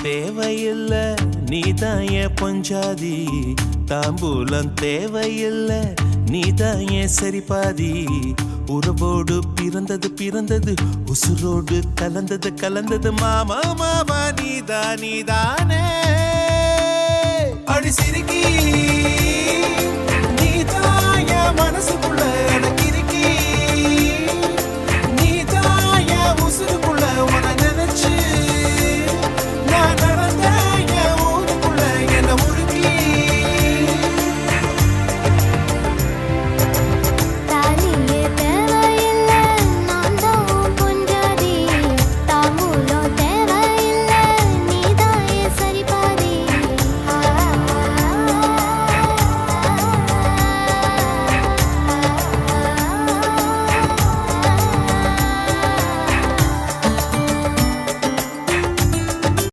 தேவையில்ல நீதான் என் பொஞ்சாதி, தாம்பூலம் தேவையில்ல நீதான் என் சரிபாதி. உறவோடு பிறந்தது பிறந்தது, உசுரோடு கலந்தது கலந்தது, மாமா மாமா நீதான் நீதானே. அடி சிரிக்கி நீதான் என் மனசுக்குள்ள எனக்கு இருக்கி, நீதான் என் உசுருக்குள்ள உனக்கு